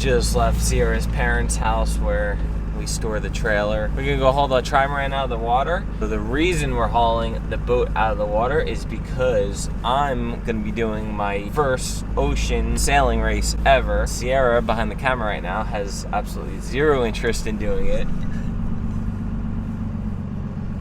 just left Sierra's parents' house where we store the trailer. We're gonna go haul the trimaran out of the water. So the reason we're hauling the boat out of the water is because I'm gonna be doing my first ocean sailing race ever. Sierra, behind the camera right now, has absolutely zero interest in doing it.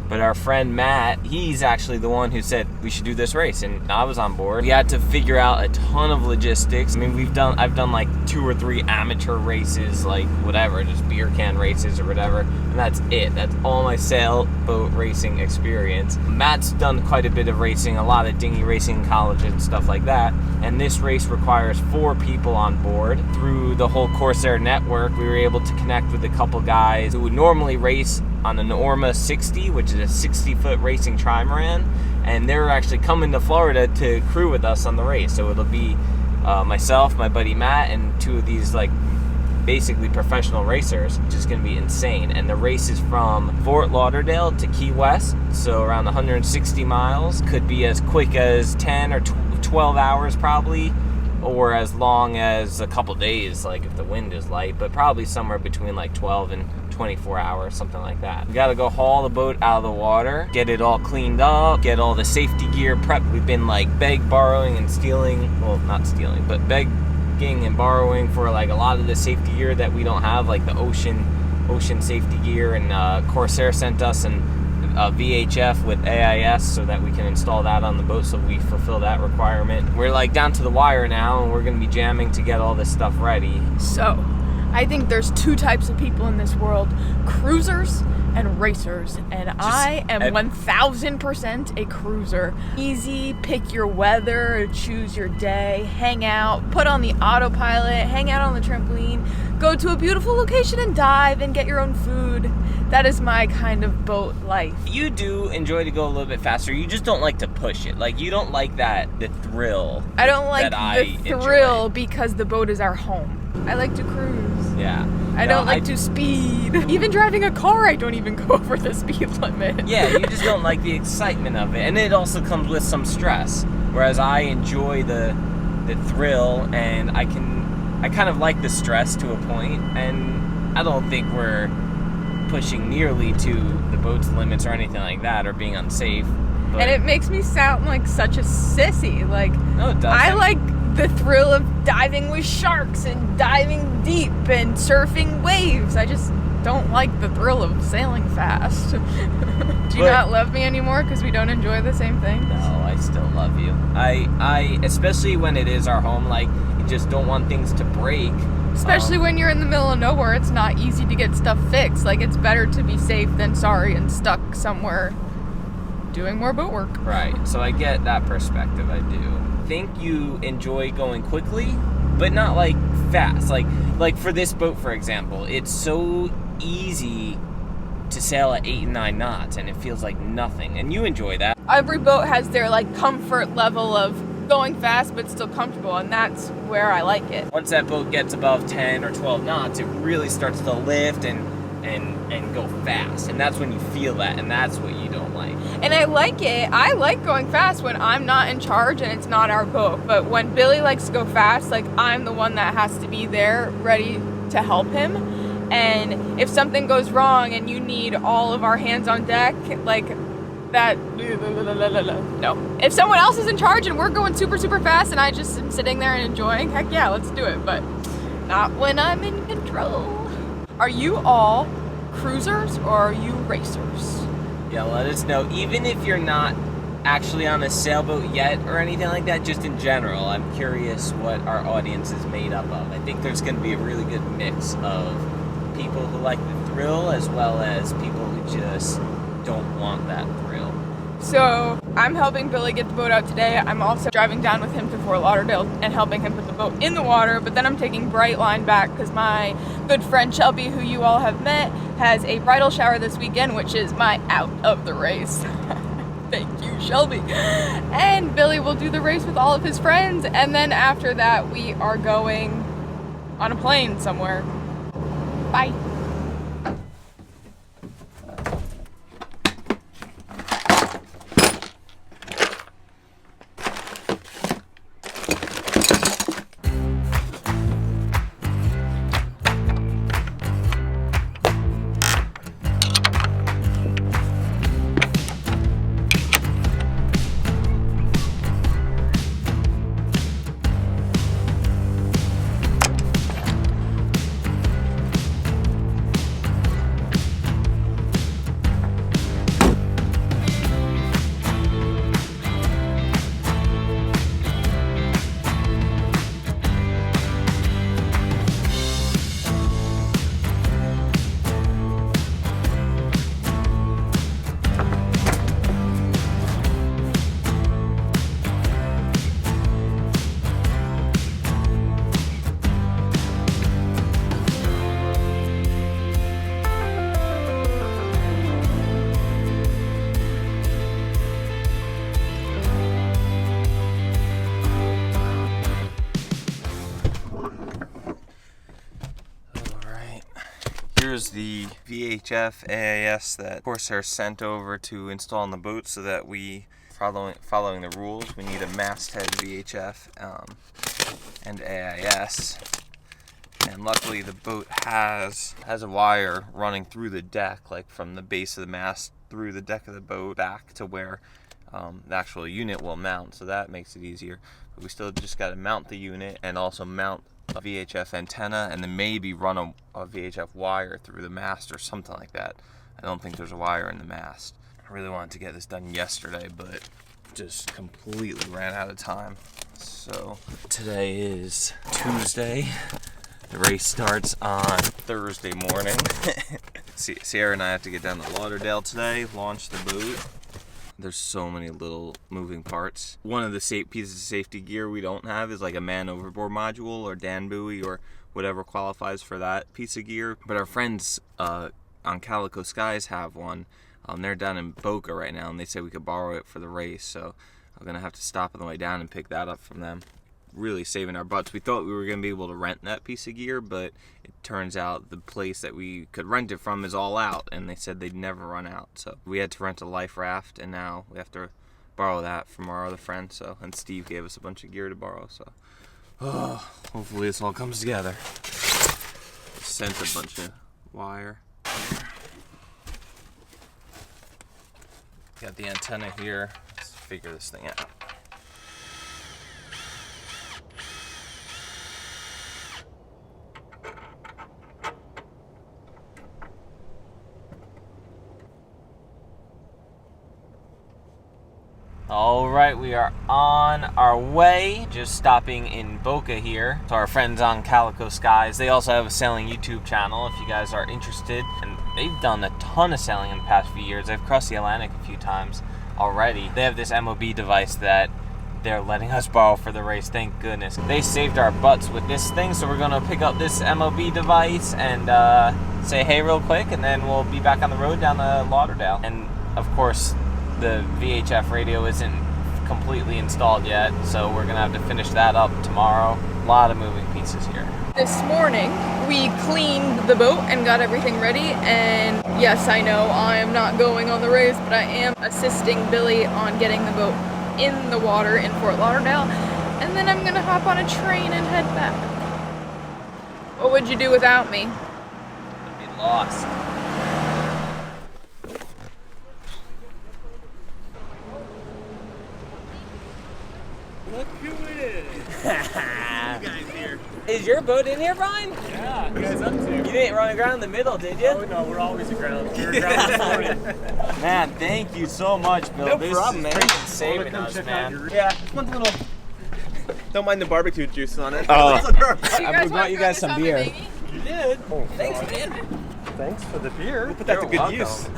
But our friend Matt, he's actually the one who said we should do this race, and I was on board. We had to figure out a ton of logistics. I mean, I've done like 2 or 3 amateur races, like whatever, just beer can races or whatever, and that's it. That's all my sailboat racing experience. Matt's done quite a bit of racing, a lot of dinghy racing in college and stuff like that, and this race requires 4 people on board. Through the whole Corsair network, we were able to connect with a couple guys who would normally race on an Orma 60, which is a 60-foot racing trimaran, and they're actually coming to Florida to crew with us on the race. So it'll be myself, my buddy Matt, and 2 of these like basically professional racers, which is going to be insane. And the race is from Fort Lauderdale to Key West, so around 160 miles. Could be as quick as 10 or 12 hours probably, or as long as a couple days, like if the wind is light, but probably somewhere between like 12 and 24 hours, something like that. We gotta go haul the boat out of the water, get it all cleaned up, get all the safety gear prepped. We've been like borrowing and stealing, well, not stealing, but begging and borrowing for like a lot of the safety gear that we don't have, like the ocean safety gear, and Corsair sent us a VHF with AIS so that we can install that on the boat, so we fulfill that requirement. We're like down to the wire now, and we're gonna be jamming to get all this stuff ready. So I think there's 2 types of people in this world: cruisers and racers, and I am 1000% a cruiser. Easy, pick your weather, choose your day, hang out, put on the autopilot, hang out on the trampoline, go to a beautiful location and dive and get your own food. That is my kind of boat life. You do enjoy to go a little bit faster. You just don't like to push it. Like, you don't like the thrill. I don't like the thrill because the boat is our home. I like to cruise. Yeah. I don't like to speed. Even driving a car, I don't even go over the speed limit. Yeah, you just don't like the excitement of it. And it also comes with some stress. Whereas I enjoy the thrill, and I kind of like the stress to a point, and I don't think we're pushing nearly to the boat's limits or anything like that, or being unsafe. But and it makes me sound like such a sissy. Like, no, it doesn't. I like the thrill of diving with sharks and diving deep and surfing waves. I just don't like the thrill of sailing fast. Do you not love me anymore because we don't enjoy the same thing? No, I still love you. I especially when it is our home, like, you just don't want things to break. Especially when you're in the middle of nowhere, it's not easy to get stuff fixed. Like, it's better to be safe than sorry and stuck somewhere doing more boat work. Right, so I get that perspective, I do. I think you enjoy going quickly, but not like fast. Like for this boat, for example, it's so easy to sail at 8 and 9 knots, and it feels like nothing, and you enjoy that. Every boat has their like comfort level of going fast but still comfortable, and that's where I like it. Once that boat gets above 10 or 12 knots, it really starts to lift and go fast, and that's when you feel that, and that's what you don't like. And I like it. I like going fast when I'm not in charge and it's not our boat, but when Billy likes to go fast, like, I'm the one that has to be there ready to help him. And if something goes wrong and you need all of our hands on deck, like that, no. If someone else is in charge and we're going super, super fast and I just am sitting there and enjoying, heck yeah, let's do it. But not when I'm in control. Are you all cruisers or are you racers? Yeah, let us know. Even if you're not actually on a sailboat yet or anything like that, just in general, I'm curious what our audience is made up of. I think there's going to be a really good mix of people who like the thrill as well as people who just don't want that thrill. So I'm helping Billy get the boat out today. I'm also driving down with him to Fort Lauderdale and helping him put the boat in the water, but then I'm taking Brightline back because my good friend Shelby, who you all have met, has a bridal shower this weekend, which is my out of the race. Thank you, Shelby. And Billy will do the race with all of his friends, and then after that we are going on a plane somewhere. Bye. VHF AIS that, of course, are sent over to install on the boat so that we, following the rules, we need a masthead VHF and AIS. And luckily the boat has a wire running through the deck, like from the base of the mast through the deck of the boat back to where the actual unit will mount, so that makes it easier. But we still just got to mount the unit and also mount a VHF antenna, and then maybe run a VHF wire through the mast or something like that. I don't think there's a wire in the mast. I really wanted to get this done yesterday, but just completely ran out of time. So today is Tuesday. The race starts on Thursday morning. Sierra and I have to get down to Lauderdale today, launch the boat. There's so many little moving parts. One of the pieces of safety gear we don't have is like a man overboard module or Dan buoy or whatever qualifies for that piece of gear. But our friends on Calico Skies have one. They're down in Boca right now, and they said we could borrow it for the race. So I'm gonna have to stop on the way down and pick that up from them. Really saving our butts. We thought we were going to be able to rent that piece of gear, but it turns out the place that we could rent it from is all out, and they said they'd never run out. So we had to rent a life raft, and now we have to borrow that from our other friend. So, and Steve gave us a bunch of gear to borrow. So hopefully this all comes together. Sent a bunch of wire. Got the antenna here. Let's figure this thing out. All right, we are on our way, just stopping in Boca here. So our friends on Calico Skies, they also have a sailing YouTube channel if you guys are interested. And they've done a ton of sailing in the past few years. They've crossed the Atlantic a few times already. They have this MOB device that they're letting us borrow for the race, thank goodness. They saved our butts with this thing, so we're gonna pick up this MOB device and say hey real quick, and then we'll be back on the road down to Lauderdale. And of course, the VHF radio isn't completely installed yet, so we're gonna have to finish that up tomorrow. A lot of moving pieces here. This morning, we cleaned the boat and got everything ready, and yes, I know I am not going on the race, but I am assisting Billy on getting the boat in the water in Fort Lauderdale, and then I'm gonna hop on a train and head back. What would you do without me? I'd be lost. Look who it is! You guys here. Is your boat in here, Brian? Yeah, you guys up to? You didn't run aground in the middle, did you? Oh no, we're always aground. We were aground this morning. Man, thank you so much, Bill. No this problem, is man. freaking saving us, man. Yeah, just one little. Don't mind the barbecue juice on it. Oh. I brought you guys some beer. You did. Oh, Thanks, man. thanks for the beer. We'll put that You're to good welcome. use.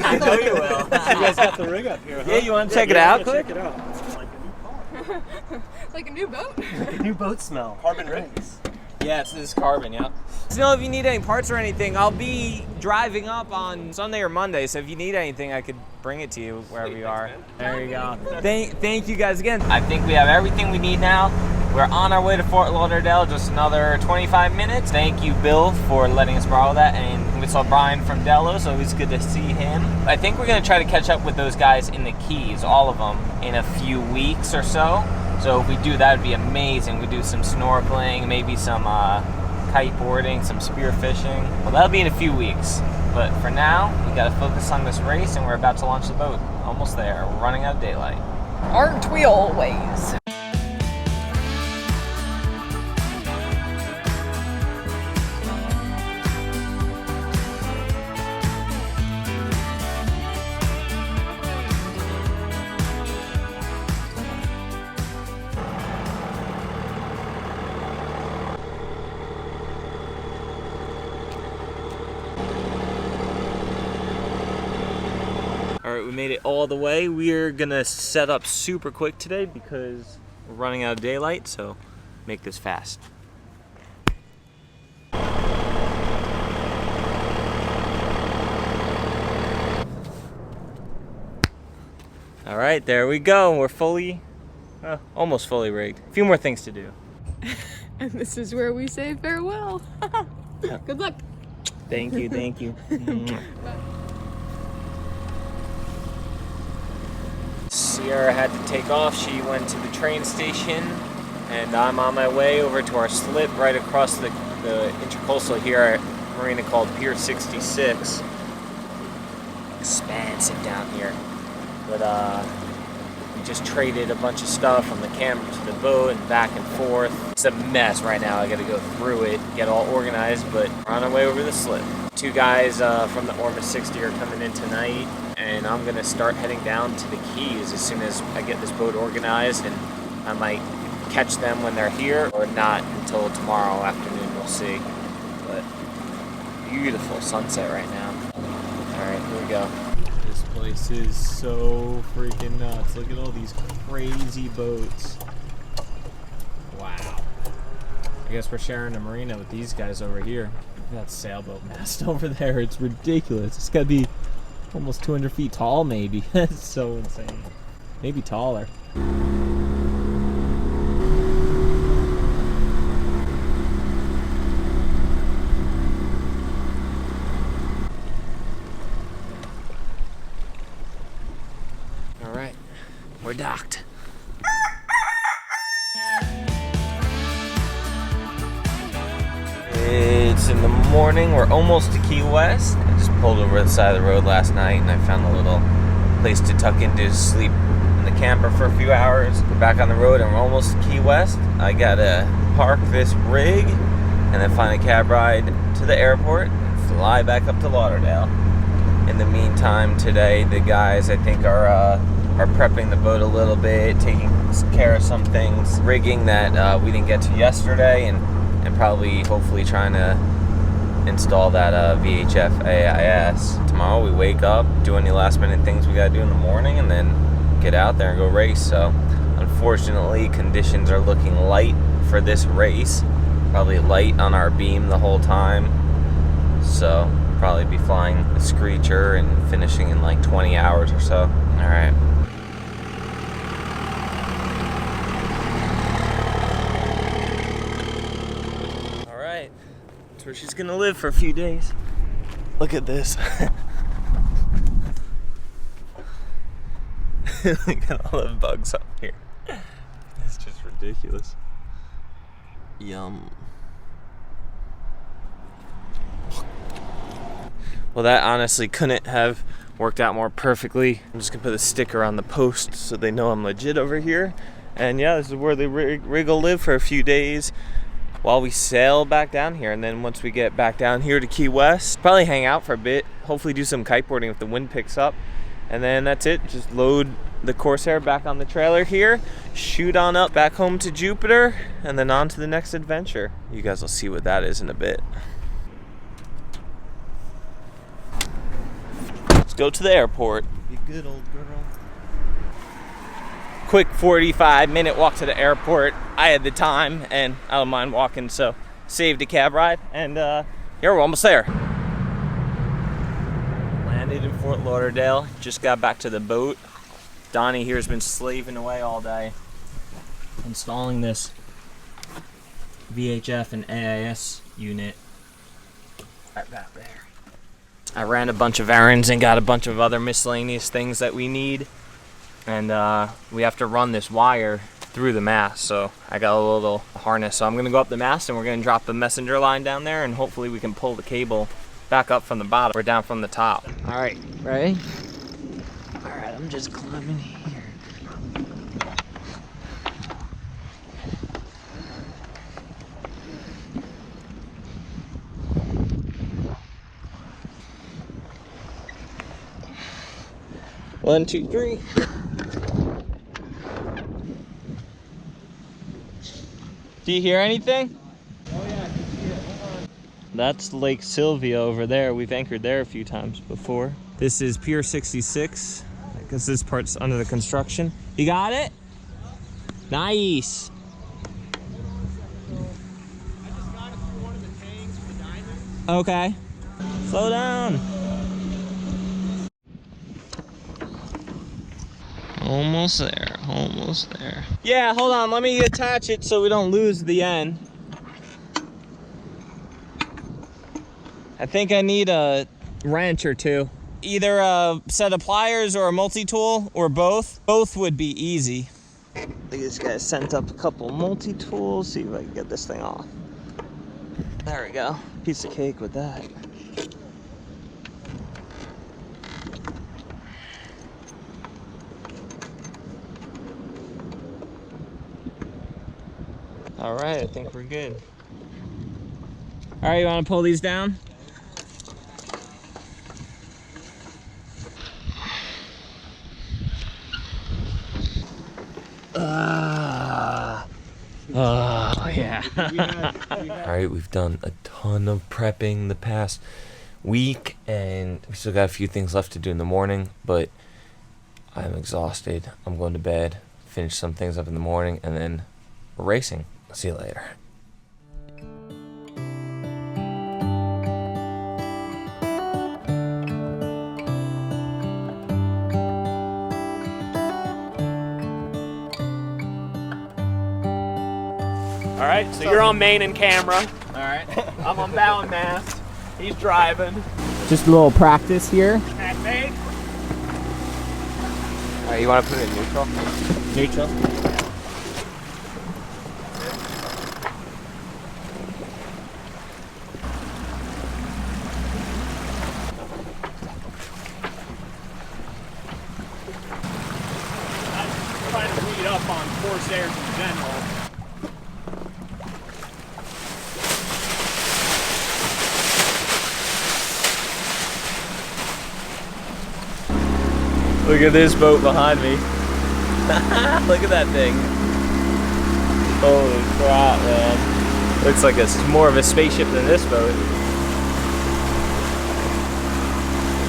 I know you will. You guys got the rig up here, huh? Yeah, you want to check it out quick? Check it out. It's like a new car. Like a new boat? Like a new boat smell. Carbon rings. Yeah, it's this carbon, yeah. So if you need any parts or anything, I'll be driving up on Sunday or Monday, so if you need anything, I could bring it to you wherever you are. There you go. Thank you guys again. I think we have everything we need now. We're on our way to Fort Lauderdale, just another 25 minutes. Thank you, Bill, for letting us borrow that, and we saw Brian from Delos, so it was good to see him. I think we're gonna try to catch up with those guys in the Keys, all of them, in a few weeks or so. So if we do, that would be amazing. We do some snorkeling, maybe some kiteboarding, some spear fishing. Well, that'll be in a few weeks. But for now, we gotta focus on this race, and we're about to launch the boat. Almost there. We're running out of daylight. Aren't we always? All right, we made it all the way. We're gonna set up super quick today because we're running out of daylight, so make this fast. All right, there we go. We're fully, almost fully rigged. A few more things to do. And this is where we say farewell. Good luck. Thank you, thank you. Sierra had to take off. She went to the train station, and I'm on my way over to our slip right across the intercoastal here at a marina called Pier 66. Expensive down here, but we just traded a bunch of stuff from the camper to the boat and back and forth. It's a mess right now. I got to go through it, get all organized, but we're on our way over the slip. Two guys from the Orma 60 are coming in tonight, and I'm gonna start heading down to the Keys as soon as I get this boat organized, and I might catch them when they're here or not until tomorrow afternoon. We'll see. But beautiful sunset right now. All right, here we go. This place is so freaking nuts. Look at all these crazy boats. Wow. I guess we're sharing a marina with these guys over here. That sailboat mast over there, it's ridiculous. It's gotta be almost 200 feet tall, maybe. It's so insane. Maybe taller. All right, we're docked. It's in the morning. We're almost to Key West. I just pulled over the side of the road last night and I found a little place to tuck into sleep in the camper for a few hours. We're back on the road and we're almost to Key West. I gotta park this rig and then find a cab ride to the airport and fly back up to Lauderdale. In the meantime, today the guys I think are prepping the boat a little bit, taking care of some things, rigging that we didn't get to yesterday, and probably hopefully trying to install that VHF AIS. Tomorrow we wake up, do any last minute things we gotta do in the morning, and then get out there and go race. So unfortunately conditions are looking light for this race, probably light on our beam the whole time, so probably be flying a Screecher and finishing in like 20 hours or so. All right. That's where she's gonna live for a few days. Look at this. Look at all the bugs up here. It's just ridiculous. Yum. Well, that honestly couldn't have worked out more perfectly. I'm just gonna put a sticker on the post so they know I'm legit over here. And yeah, this is where the rig will live for a few days while we sail back down here. And then once we get back down here to Key West, probably hang out for a bit, hopefully do some kiteboarding if the wind picks up, and then that's it. Just load the Corsair back on the trailer here, shoot on up back home to Jupiter, and then on to the next adventure. You guys will see what that is in a bit. Let's go to the airport. Be good, old girl. Quick 45-minute walk to the airport. I had the time and I don't mind walking, so saved a cab ride, and here we're almost there. Landed in Fort Lauderdale, just got back to the boat. Donnie here has been slaving away all day installing this VHF and AIS unit right back there. I ran a bunch of errands and got a bunch of other miscellaneous things that we need. And we have to run this wire through the mast, so I got a little harness. So I'm gonna go up the mast and we're gonna drop the messenger line down there, and hopefully we can pull the cable back up from the bottom or down from the top. All right, ready? All right, I'm just climbing here. One, two, three. Do you hear anything? Oh yeah, I can see it. Hold on. That's Lake Sylvia over there. We've anchored there a few times before. This is Pier 66. I guess this part's under the construction. You got it? Nice. I just got it through one of the tanks for the diamond. Okay. Slow down. Almost there, almost there. Yeah, hold on, let me attach it so we don't lose the end. I think I need a wrench or two. Either a set of pliers or a multi-tool, or both. Both would be easy. These guys sent up a couple multi-tools. See if I can get this thing off. There we go. Piece of cake with that. All right, I think we're good. All right, you want to pull these down? Oh, yeah. All right, we've done a ton of prepping the past week, and we still got a few things left to do in the morning, but I'm exhausted. I'm going to bed, finish some things up in the morning, and then we're racing. See you later. All right, so you're on main and camera. All right. I'm on bow and mast. He's driving. Just a little practice here. At main. All right, you want to put it in neutral? Neutral. I'm trying to read up on Corsairs in general. Look at this boat behind me. Look at that thing. Holy crap, man. Looks like it's more of a spaceship than this boat.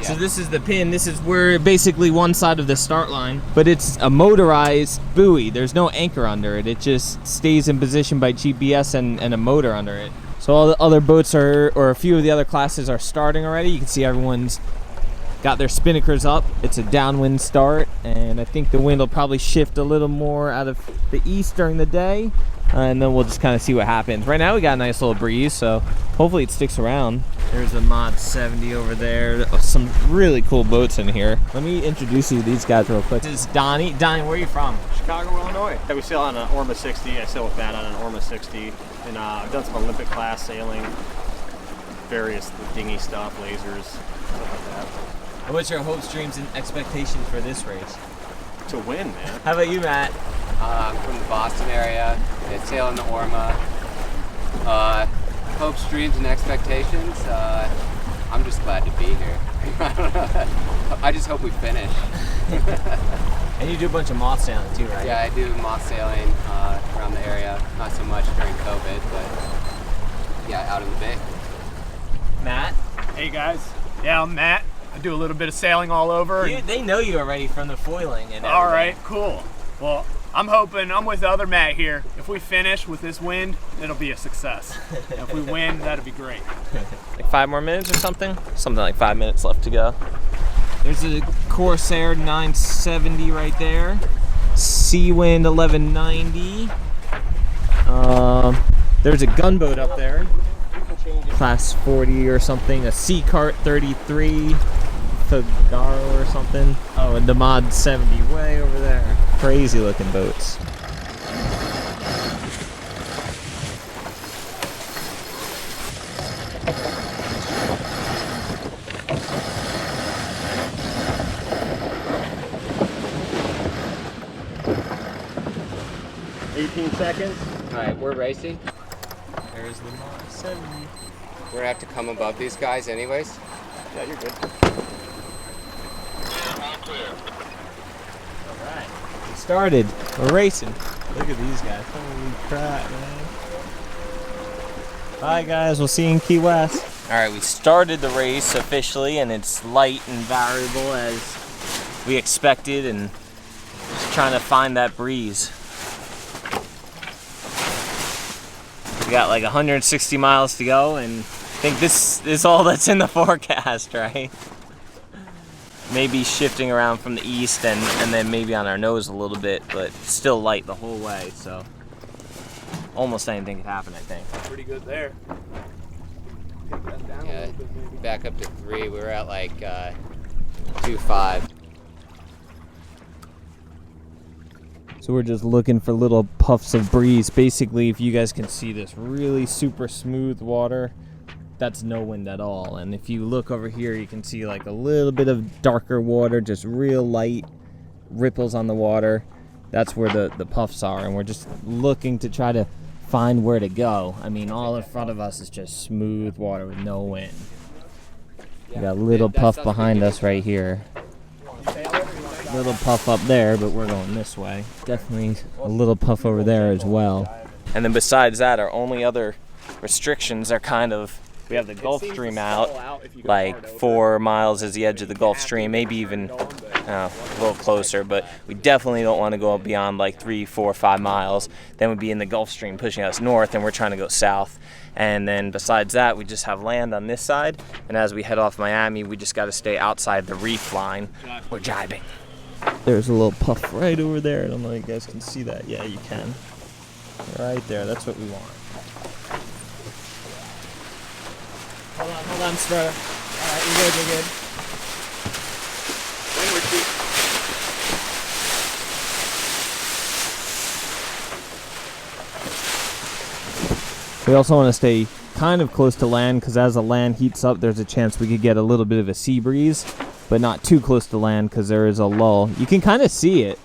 So this is the pin. This is where basically one side of the start line, but it's a motorized buoy. There's no anchor under it. It just stays in position by GPS and a motor under it. So all the other boats are, or a few of the other classes are starting already. You can see everyone's got their spinnakers up. It's a downwind start, and I think the wind will probably shift a little more out of the east during the day, and then we'll just kind of see what happens. Right now we got a nice little breeze, so hopefully it sticks around. There's a Mod 70 over there. Some really cool boats in here. Let me introduce you to these guys real quick. This is Donnie. Donnie, where are you from? Chicago, Illinois. Yeah, we sail on an Orma 60. I sail with Matt on an Orma 60, and I've done some Olympic class sailing, various dinghy stuff, lasers, stuff like that. And what's your hopes, dreams, and expectations for this race? To win, man. How about you, Matt? I'm from the Boston area. I sail in the Orma. Hopes, dreams, and expectations. I'm just glad to be here. I just hope we finish. And you do a bunch of moth sailing too, right? Yeah, I do moth sailing around the area. Not so much during COVID, but yeah, out in the bay. Matt? Hey guys. Yeah, I'm Matt. I do a little bit of sailing all over. They know you already from the foiling and everything. All right, cool. Well, I'm hoping, I'm with the other Matt here. If we finish with this wind, it'll be a success. If we win, that'd be great. Like 5 more minutes or something? Something like 5 minutes left to go. There's a Corsair 970 right there. Seawind 1190. There's a gunboat up there. Class 40 or something. A Sea Cart 33. Figaro or something. Oh, and the Mod 70 way over there. Crazy looking boats. Seconds. All right, we're racing. There's the Mod 70. We're gonna have to come above these guys anyways. Yeah, you're good. Alright, we started. We're racing. Look at these guys. Holy crap, man. Bye guys, we'll see you in Key West. Alright, we started the race officially, and it's light and variable as we expected, and just trying to find that breeze. We got like 160 miles to go, and I think this is all that's in the forecast, right? Maybe shifting around from the east and then maybe on our nose a little bit, but still light the whole way, so almost anything could happen, I think. Pretty good there. Take that down. Yeah, back up to 3. We were at like 2.5. So we're just looking for little puffs of breeze. Basically, if you guys can see this really super smooth water, that's no wind at all. And if you look over here, you can see like a little bit of darker water, just real light ripples on the water. That's where the puffs are, and we're just looking to try to find where to go. I mean, all in front of us is just smooth water with no wind. We got a little puff behind us right here. Little puff up there, but we're going this way. Definitely a little puff over there as well. And then besides that, our only other restrictions are kind of, we have the Gulf Stream out, like 4 miles is the edge of the Gulf Stream, maybe even a little closer, but we definitely don't want to go beyond like 3, 4, 5 miles. Then we'd be in the Gulf Stream pushing us north, and we're trying to go south. And then besides that, we just have land on this side, and as we head off Miami, we just got to stay outside the reef line. We're jibing. There's a little puff right over there. I don't know if you guys can see that. Yeah, you can. Right there. That's what we want. Hold on, Spreader. All right, you're good. We also want to stay kind of close to land, because as the land heats up, there's a chance we could get a little bit of a sea breeze, but not too close to land because there is a lull. You can kind of see it.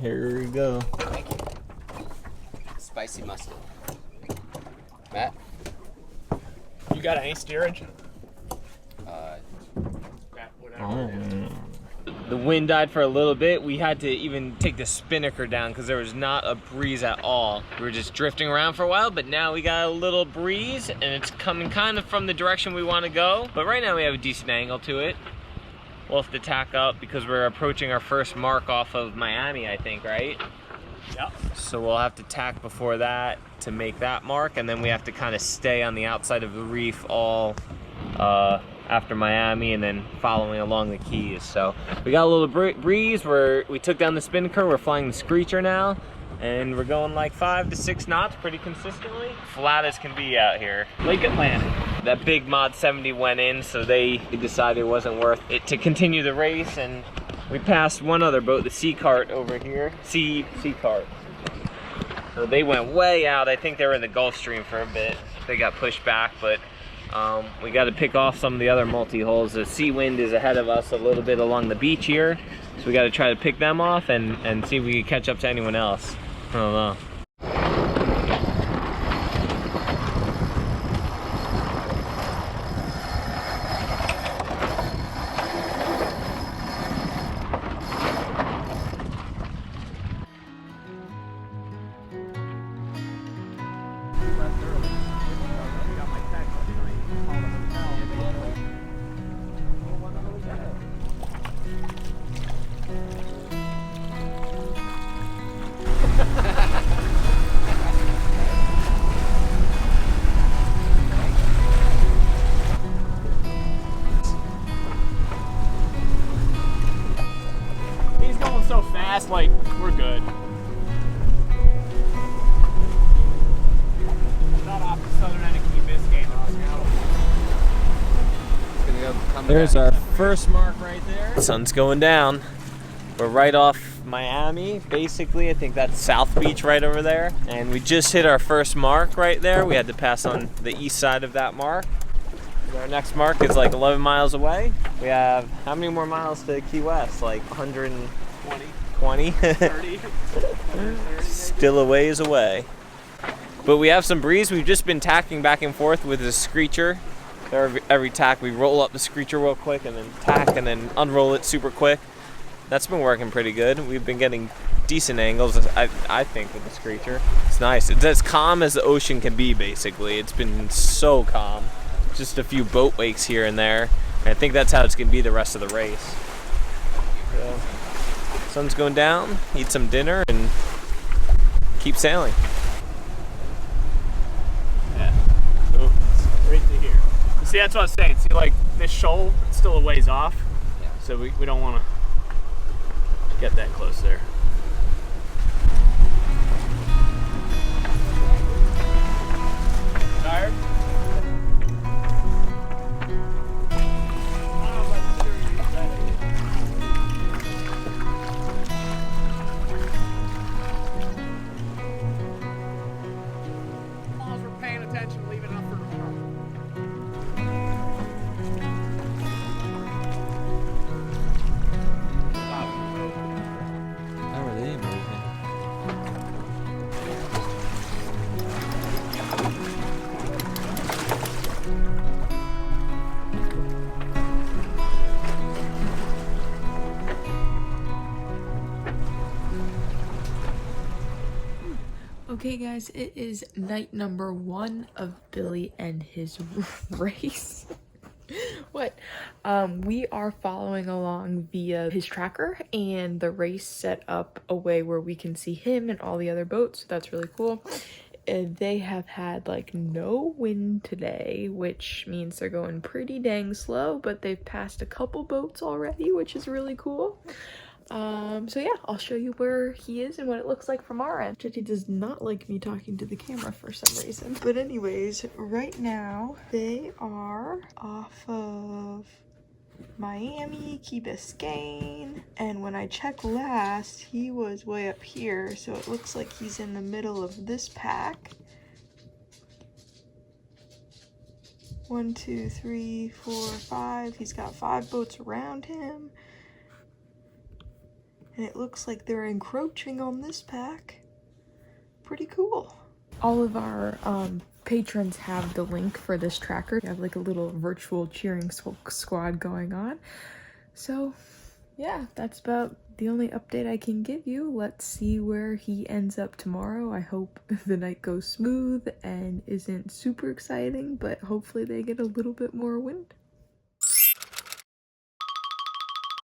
Here we go. Thank you. Spicy mustard. Matt? You got any steerage? The wind died for a little bit. We had to even take the spinnaker down because there was not a breeze at all. We were just drifting around for a while, but now we got a little breeze and it's coming kind of from the direction we want to go. But right now we have a decent angle to it. We'll have to tack up because we're approaching our first mark off of Miami, I think, right? Yep. So we'll have to tack before that to make that mark, and then we have to kind of stay on the outside of the reef all after Miami and then following along the Keys. So we got a little breeze. We took down the spinnaker. We're flying the Screecher now, and we're going like 5 to 6 knots pretty consistently. Flat as can be out here. Lake Atlantic. That big Mod 70 went in, so they decided it wasn't worth it to continue the race, and we passed one other boat, the Sea Cart over here. Sea Cart. So they went way out. I think they were in the Gulf Stream for a bit. They got pushed back, but we got to pick off some of the other multi-hulls. The Sea Wind is ahead of us a little bit along the beach here, so we got to try to pick them off and see if we can catch up to anyone else. I don't know. He's going so fast, like, we're good. Not off the southern end of Key Biscayne. There's our first mark right there. The sun's going down. We're right off Miami, basically. I think that's South Beach right over there. And we just hit our first mark right there. We had to pass on the east side of that mark. And our next mark is like 11 miles away. We have, how many more miles to Key West? Like 120? 30. Still a ways away. But we have some breeze. We've just been tacking back and forth with the screecher. Every tack, we roll up the screecher real quick and then tack and then unroll it super quick. That's been working pretty good. We've been getting decent angles, I think, with the screecher. It's nice. It's as calm as the ocean can be, basically. It's been so calm. Just a few boat wakes here and there. And I think that's how it's going to be the rest of the race. So, sun's going down, eat some dinner, and keep sailing. Yeah. So it's right to here. See, that's what I was saying. See, like this shoal, it's still a ways off. Yeah. So we don't want to get that close there. Tired? As long as we're paying attention, leave enough for tomorrow. How are they moving? Okay guys, it is night number 1 of Billy and his race. What? We are following along via his tracker, and the race set up a way where we can see him and all the other boats, so that's really cool. And they have had like no wind today, which means they're going pretty dang slow, but they've passed a couple boats already, which is really cool. So yeah, I'll show you where he is and what it looks like from our end. He does not like me talking to the camera for some reason. But anyways, right now they are off of Miami, Key Biscayne, and when I checked last, he was way up here, so it looks like he's in the middle of this pack. 1, 2, 3, 4, 5. He's got 5 boats around him. And it looks like they're encroaching on this pack. Pretty cool. All of our patrons have the link for this tracker. We have like a little virtual cheering squad going on. So yeah, that's about the only update I can give you. Let's see where he ends up tomorrow. I hope the night goes smooth and isn't super exciting, but hopefully they get a little bit more wind.